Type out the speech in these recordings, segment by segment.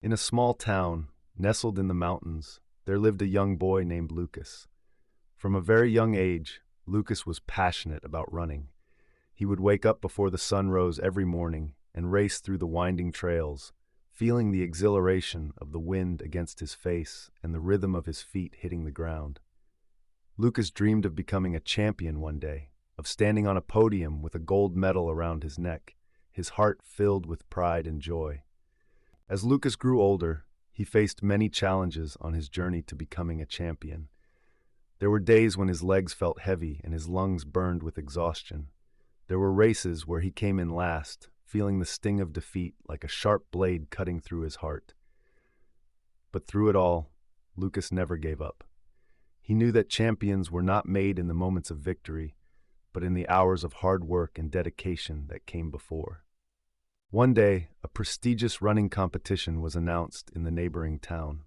In a small town, nestled in the mountains, there lived a young boy named Lucas. From a very young age, Lucas was passionate about running. He would wake up before the sun rose every morning and race through the winding trails, feeling the exhilaration of the wind against his face and the rhythm of his feet hitting the ground. Lucas dreamed of becoming a champion one day, of standing on a podium with a gold medal around his neck, his heart filled with pride and joy. As Lucas grew older, he faced many challenges on his journey to becoming a champion. There were days when his legs felt heavy and his lungs burned with exhaustion. There were races where he came in last, feeling the sting of defeat like a sharp blade cutting through his heart. But through it all, Lucas never gave up. He knew that champions were not made in the moments of victory, but in the hours of hard work and dedication that came before. One day, a prestigious running competition was announced in the neighboring town.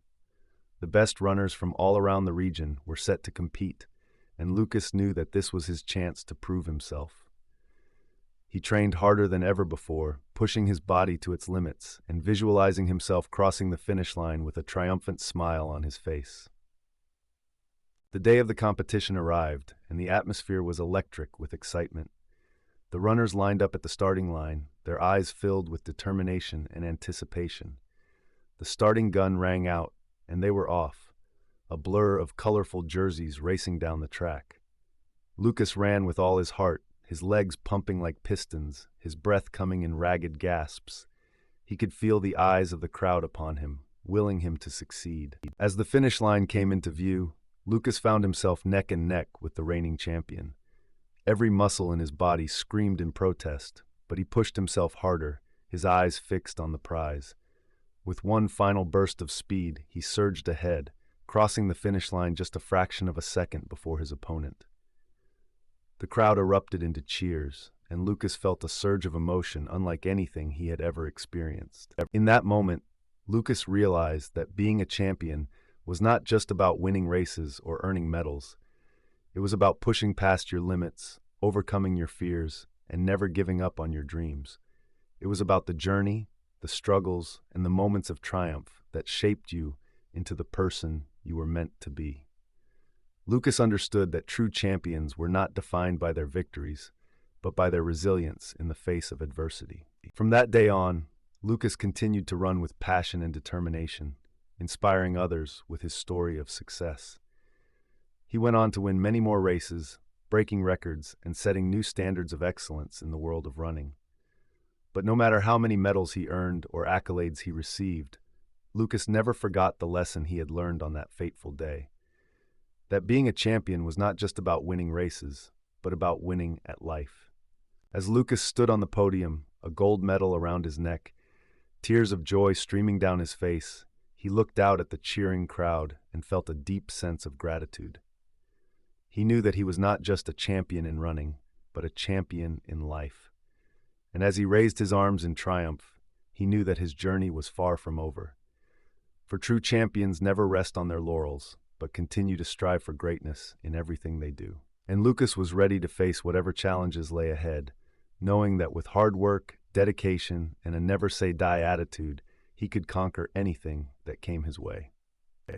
The best runners from all around the region were set to compete, and Lucas knew that this was his chance to prove himself. He trained harder than ever before, pushing his body to its limits and visualizing himself crossing the finish line with a triumphant smile on his face. The day of the competition arrived, and the atmosphere was electric with excitement. The runners lined up at the starting line, their eyes filled with determination and anticipation. The starting gun rang out, and they were off, a blur of colorful jerseys racing down the track. Lucas ran with all his heart, his legs pumping like pistons, his breath coming in ragged gasps. He could feel the eyes of the crowd upon him, willing him to succeed. As the finish line came into view, Lucas found himself neck and neck with the reigning champion. Every muscle in his body screamed in protest, but he pushed himself harder, his eyes fixed on the prize. With one final burst of speed, he surged ahead, crossing the finish line just a fraction of a second before his opponent. The crowd erupted into cheers, and Lucas felt a surge of emotion unlike anything he had ever experienced. In that moment, Lucas realized that being a champion was not just about winning races or earning medals. It was about pushing past your limits, overcoming your fears, and never giving up on your dreams. It was about the journey, the struggles, and the moments of triumph that shaped you into the person you were meant to be. Lucas understood that true champions were not defined by their victories, but by their resilience in the face of adversity. From that day on, Lucas continued to run with passion and determination, inspiring others with his story of success. He went on to win many more races, breaking records and setting new standards of excellence in the world of running. But no matter how many medals he earned or accolades he received, Lucas never forgot the lesson he had learned on that fateful day. That being a champion was not just about winning races, but about winning at life. As Lucas stood on the podium, a gold medal around his neck, tears of joy streaming down his face, he looked out at the cheering crowd and felt a deep sense of gratitude. He knew that he was not just a champion in running, but a champion in life. And as he raised his arms in triumph, he knew that his journey was far from over. For true champions never rest on their laurels, but continue to strive for greatness in everything they do. And Lucas was ready to face whatever challenges lay ahead, knowing that with hard work, dedication, and a never-say-die attitude, he could conquer anything that came his way.